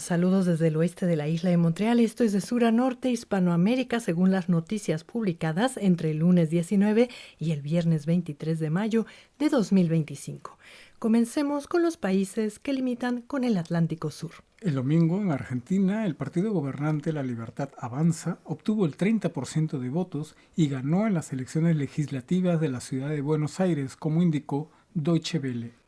Saludos desde el oeste de la isla de Montreal. Esto es de sur a norte, Hispanoamérica, según las noticias publicadas entre el lunes 19 y el viernes 23 de mayo de 2025. Comencemos con los países que limitan con el Atlántico Sur. El domingo, en Argentina, el partido gobernante La Libertad Avanza obtuvo el 30% de votos y ganó en las elecciones legislativas de la ciudad de Buenos Aires, como indicó Deutsche Welle.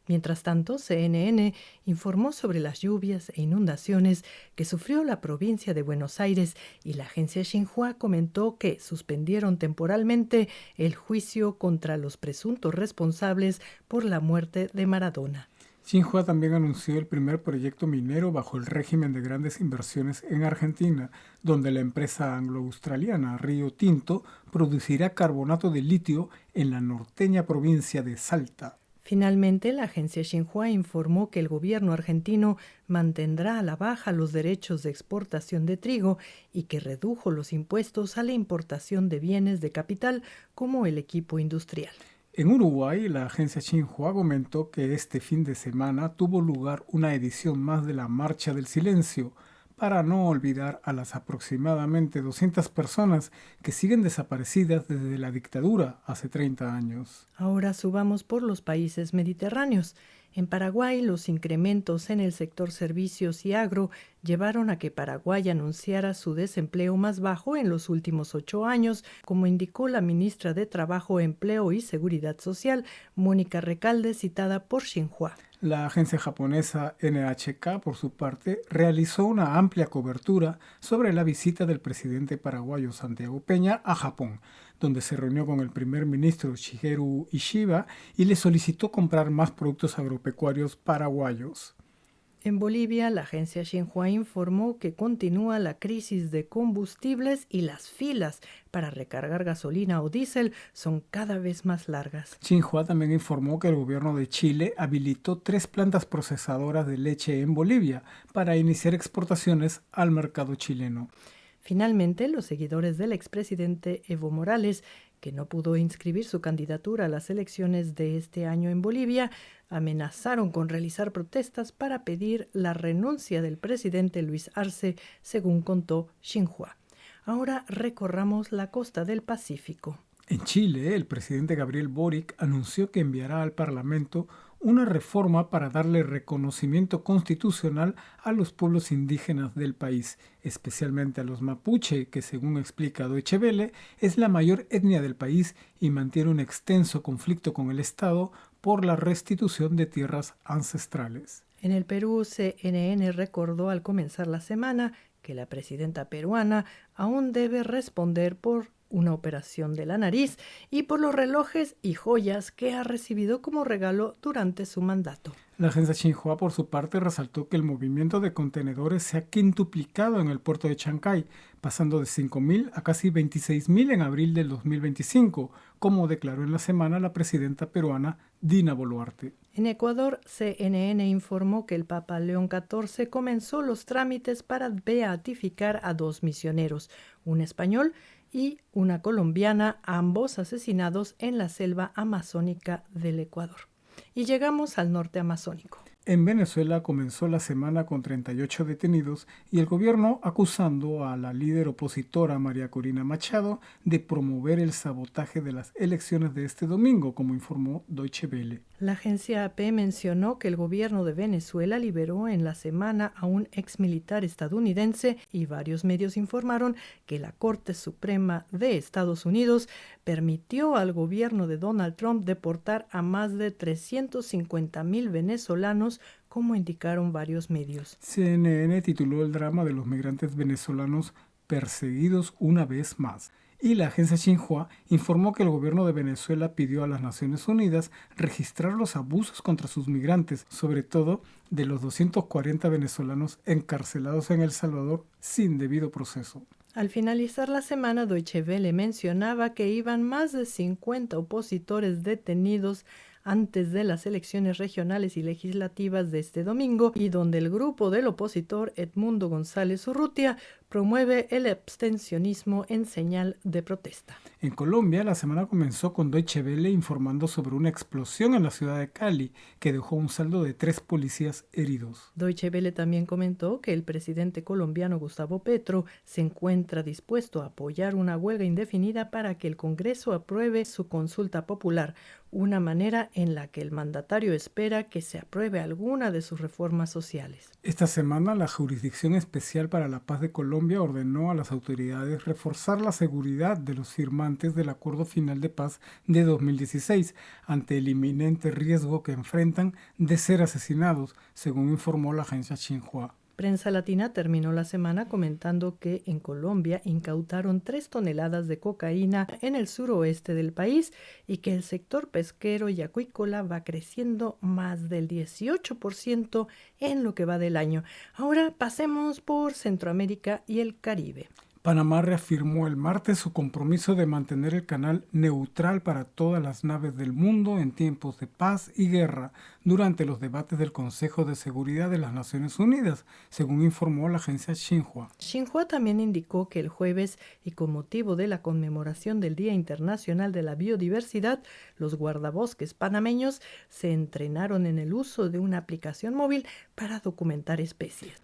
Mientras tanto, CNN informó sobre las lluvias e inundaciones que sufrió la provincia de Buenos Aires y la agencia Xinhua comentó que suspendieron temporalmente el juicio contra los presuntos responsables por la muerte de Maradona. Xinhua también anunció el primer proyecto minero bajo el régimen de grandes inversiones en Argentina, donde la empresa anglo-australiana Río Tinto producirá carbonato de litio en la norteña provincia de Salta. Finalmente, la agencia Xinhua informó que el gobierno argentino mantendrá a la baja los derechos de exportación de trigo y que redujo los impuestos a la importación de bienes de capital como el equipo industrial. En Uruguay, la agencia Xinhua comentó que este fin de semana tuvo lugar una edición más de la Marcha del Silencio, para no olvidar a las aproximadamente 200 personas que siguen desaparecidas desde la dictadura hace 30 años. Ahora subamos por los países mediterráneos. En Paraguay, los incrementos en el sector servicios y agro llevaron a que Paraguay anunciara su desempleo más bajo en los últimos 8 años, como indicó la ministra de Trabajo, Empleo y Seguridad Social, Mónica Recalde, citada por Xinhua. La agencia japonesa NHK, por su parte, realizó una amplia cobertura sobre la visita del presidente paraguayo Santiago Peña a Japón, donde se reunió con el primer ministro Shigeru Ishiba y le solicitó comprar más productos agropecuarios paraguayos. En Bolivia, la agencia Xinhua informó que continúa la crisis de combustibles y las filas para recargar gasolina o diésel son cada vez más largas. Xinhua también informó que el gobierno de Chile habilitó 3 plantas procesadoras de leche en Bolivia para iniciar exportaciones al mercado chileno. Finalmente, los seguidores del expresidente Evo Morales, que no pudo inscribir su candidatura a las elecciones de este año en Bolivia, amenazaron con realizar protestas para pedir la renuncia del presidente Luis Arce, según contó Xinhua. Ahora recorramos la costa del Pacífico. En Chile, el presidente Gabriel Boric anunció que enviará al Parlamento una reforma para darle reconocimiento constitucional a los pueblos indígenas del país, especialmente a los mapuche, que según explica Deutsche Welle, es la mayor etnia del país y mantiene un extenso conflicto con el Estado por la restitución de tierras ancestrales. En el Perú, CNN recordó al comenzar la semana que la presidenta peruana aún debe responder por una operación de la nariz y por los relojes y joyas que ha recibido como regalo durante su mandato. La agencia Xinhua, por su parte, resaltó que el movimiento de contenedores se ha quintuplicado en el puerto de Chancay, pasando de 5.000 a casi 26.000 en abril del 2025, como declaró en la semana la presidenta peruana Dina Boluarte. En Ecuador, CNN informó que el Papa León XIV comenzó los trámites para beatificar a 2 misioneros, un español y una colombiana, ambos asesinados en la selva amazónica del Ecuador. Y llegamos al norte amazónico. En Venezuela comenzó la semana con 38 detenidos y el gobierno acusando a la líder opositora María Corina Machado de promover el sabotaje de las elecciones de este domingo, como informó Deutsche Welle. La agencia AP mencionó que el gobierno de Venezuela liberó en la semana a un exmilitar estadounidense y varios medios informaron que la Corte Suprema de Estados Unidos permitió al gobierno de Donald Trump deportar a más de 350,000 venezolanos, como indicaron varios medios. CNN tituló el drama de los migrantes venezolanos perseguidos una vez más. Y la agencia Xinhua informó que el gobierno de Venezuela pidió a las Naciones Unidas registrar los abusos contra sus migrantes, sobre todo de los 240 venezolanos encarcelados en El Salvador sin debido proceso. Al finalizar la semana, Deutsche Welle mencionaba que iban más de 50 opositores detenidos antes de las elecciones regionales y legislativas de este domingo, y donde el grupo del opositor Edmundo González Urrutia promueve el abstencionismo en señal de protesta. En Colombia, la semana comenzó con Deutsche Welle informando sobre una explosión en la ciudad de Cali que dejó un saldo de 3 policías heridos. Deutsche Welle también comentó que el presidente colombiano Gustavo Petro se encuentra dispuesto a apoyar una huelga indefinida para que el Congreso apruebe su consulta popular, una manera en la que el mandatario espera que se apruebe alguna de sus reformas sociales. Esta semana, la Jurisdicción Especial para la Paz de Colombia ordenó a las autoridades reforzar la seguridad de los firmantes del Acuerdo Final de Paz de 2016 ante el inminente riesgo que enfrentan de ser asesinados, según informó la agencia Xinhua. Prensa Latina terminó la semana comentando que en Colombia incautaron 3 toneladas de cocaína en el suroeste del país y que el sector pesquero y acuícola va creciendo más del 18% en lo que va del año. Ahora pasemos por Centroamérica y el Caribe. Panamá reafirmó el martes su compromiso de mantener el canal neutral para todas las naves del mundo en tiempos de paz y guerra durante los debates del Consejo de Seguridad de las Naciones Unidas, según informó la agencia Xinhua. Xinhua también indicó que el jueves, y con motivo de la conmemoración del Día Internacional de la Biodiversidad, los guardabosques panameños se entrenaron en el uso de una aplicación móvil para documentar especies.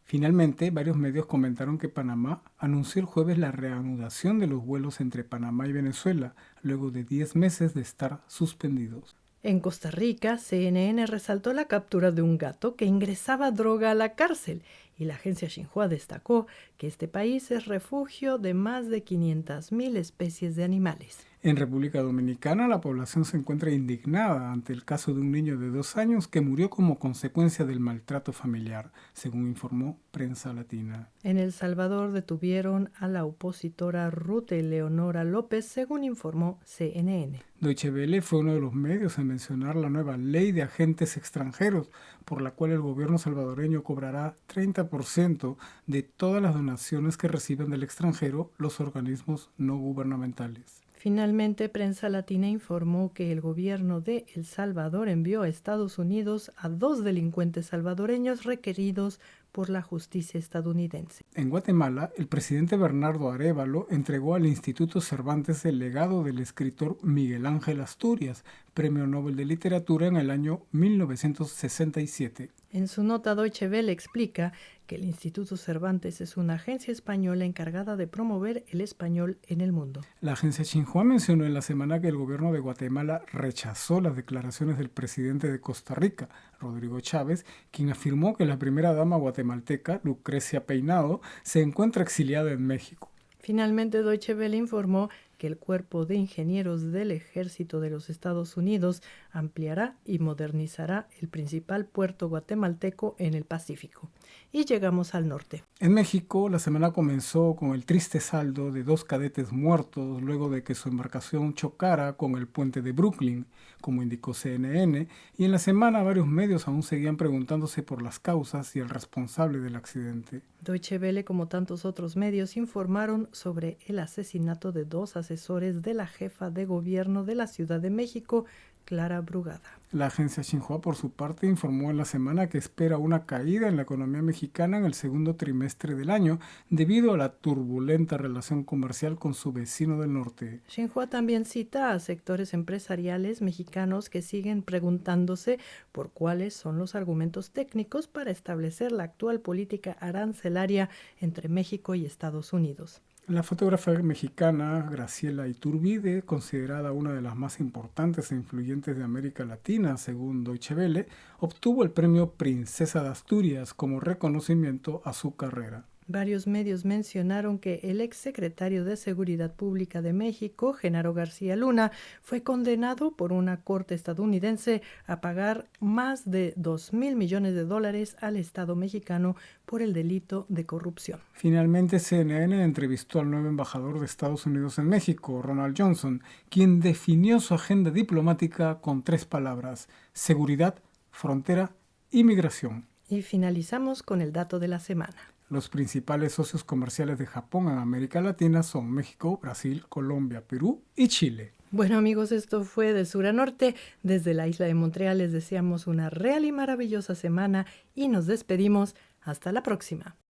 Finalmente, varios medios comentaron que Panamá anunció el jueves la reanudación de los vuelos entre Panamá y Venezuela, luego de 10 meses de estar suspendidos. En Costa Rica, CNN resaltó la captura de un gato que ingresaba droga a la cárcel, y la agencia Xinhua destacó que este país es refugio de más de 500.000 especies de animales. En República Dominicana, la población se encuentra indignada ante el caso de un niño de 2 años que murió como consecuencia del maltrato familiar, según informó Prensa Latina. En El Salvador detuvieron a la opositora Ruth Eleonora López, según informó CNN. Deutsche Welle fue uno de los medios en mencionar la nueva ley de agentes extranjeros, por la cual el gobierno salvadoreño cobrará 30% de todas las donaciones que reciben del extranjero los organismos no gubernamentales. Finalmente, Prensa Latina informó que el gobierno de El Salvador envió a Estados Unidos a 2 delincuentes salvadoreños requeridos por la justicia estadounidense. En Guatemala, el presidente Bernardo Arévalo entregó al Instituto Cervantes el legado del escritor Miguel Ángel Asturias, Premio Nobel de Literatura en el año 1967. En su nota, Deutsche Welle explica que el Instituto Cervantes es una agencia española encargada de promover el español en el mundo. La agencia Xinhua mencionó en la semana que el gobierno de Guatemala rechazó las declaraciones del presidente de Costa Rica, Rodrigo Chávez, quien afirmó que la primera dama guatemalteca, Lucrecia Peinado, se encuentra exiliada en México. Finalmente, Deutsche Welle informó que el Cuerpo de Ingenieros del Ejército de los Estados Unidos ampliará y modernizará el principal puerto guatemalteco en el Pacífico. Y llegamos al norte. En México, la semana comenzó con el triste saldo de 2 cadetes muertos luego de que su embarcación chocara con el puente de Brooklyn, como indicó CNN, y en la semana varios medios aún seguían preguntándose por las causas y el responsable del accidente. Deutsche Welle, como tantos otros medios, informaron sobre el asesinato de 2 asesores de la jefa de gobierno de la Ciudad de México, Clara Brugada. La agencia Xinhua, por su parte, informó en la semana que espera una caída en la economía mexicana en el segundo trimestre del año debido a la turbulenta relación comercial con su vecino del norte. Xinhua también cita a sectores empresariales mexicanos que siguen preguntándose por cuáles son los argumentos técnicos para establecer la actual política arancelaria entre México y Estados Unidos. La fotógrafa mexicana Graciela Iturbide, considerada una de las más importantes e influyentes de América Latina, según Deutsche Welle, obtuvo el premio Princesa de Asturias como reconocimiento a su carrera. Varios medios mencionaron que el exsecretario de Seguridad Pública de México, Genaro García Luna, fue condenado por una corte estadounidense a pagar más de $2,000 millones al Estado mexicano por el delito de corrupción. Finalmente, CNN entrevistó al nuevo embajador de Estados Unidos en México, Ronald Johnson, quien definió su agenda diplomática con 3 palabras: seguridad, frontera y migración. Y finalizamos con el dato de la semana. Los principales socios comerciales de Japón en América Latina son México, Brasil, Colombia, Perú y Chile. Bueno amigos, esto fue de sur a norte. Desde la isla de Montreal les deseamos una real y maravillosa semana y nos despedimos. Hasta la próxima.